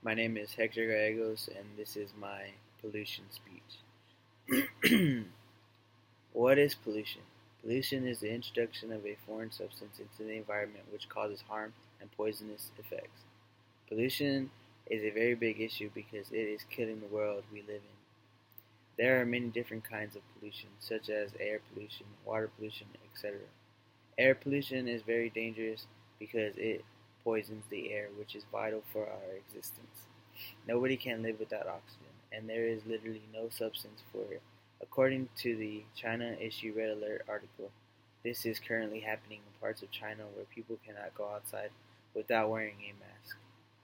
My name is Hector Gallegos, and this is my pollution speech. What is pollution? Pollution is the introduction of a foreign substance into the environment which causes harm and poisonous effects. Pollution is a very big issue because it is killing the world we live in. There are many different kinds of pollution, such as air pollution, water pollution, etc. Air pollution is very dangerous because it poisons the air, which is vital for our existence. Nobody can live without oxygen, and there is literally no substance for it. According to the China Issue Red Alert article, this is currently happening in parts of China where people cannot go outside without wearing a mask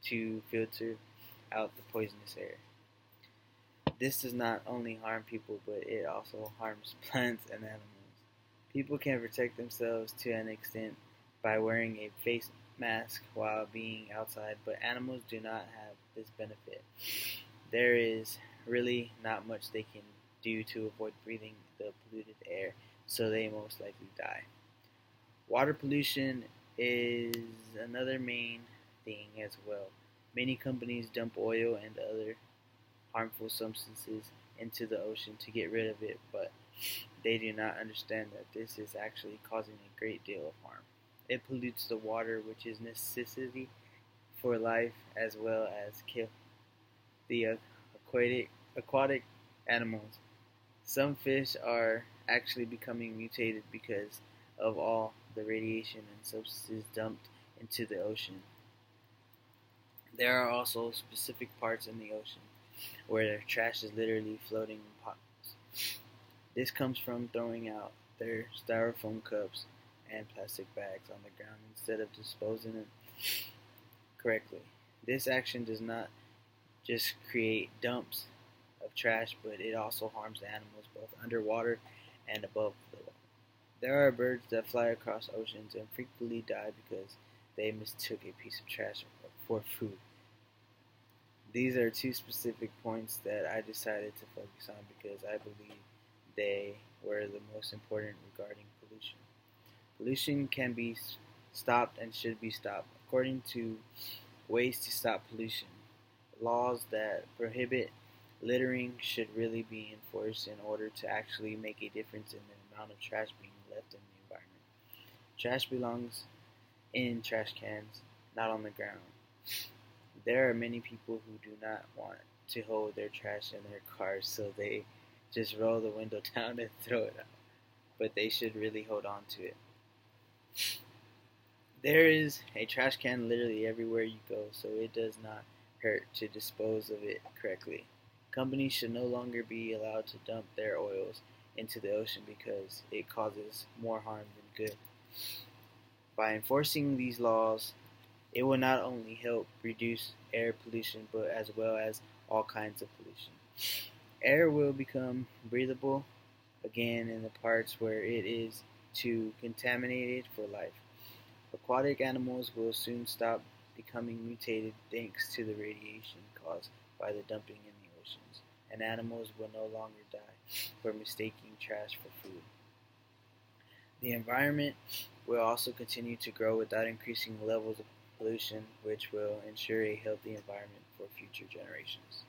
to filter out the poisonous air. This does not only harm people, but it also harms plants and animals. People can protect themselves to an extent by wearing a face mask while being outside, but animals do not have this benefit. There is really not much they can do to avoid breathing the polluted air, so they most likely die. Water pollution is another main thing as well. Many companies dump oil and other harmful substances into the ocean to get rid of it, but they do not understand that this is actually causing a great deal of harm. It pollutes the water, which is a necessity for life, as well as kill the aquatic animals. Some fish are actually becoming mutated because of all the radiation and substances dumped into the ocean. There are also specific parts in the ocean where their trash is literally floating in pots. This comes from throwing out their styrofoam cups and plastic bags on the ground instead of disposing them correctly. This action does not just create dumps of trash, but it also harms the animals both underwater and above the water. There are birds that fly across oceans and frequently die because they mistook a piece of trash for food. These are two specific points that I decided to focus on because I believe they were the most important regarding pollution. Pollution can be stopped and should be stopped. According to Ways to Stop Pollution, laws that prohibit littering should really be enforced in order to actually make a difference in the amount of trash being left in the environment. Trash belongs in trash cans, not on the ground. There are many people who do not want to hold their trash in their cars, so they just roll the window down and throw it out. But they should really hold on to it. There is a trash can literally everywhere you go, so it does not hurt to dispose of it correctly. Companies should no longer be allowed to dump their oils into the ocean because it causes more harm than good. By enforcing these laws, it will not only help reduce air pollution, but as well as all kinds of pollution. Air will become breathable again in the parts where it is too contaminated for life. Aquatic animals will soon stop becoming mutated thanks to the radiation caused by the dumping in the oceans, and animals will no longer die for mistaking trash for food. The environment will also continue to grow without increasing levels of pollution, which will ensure a healthy environment for future generations.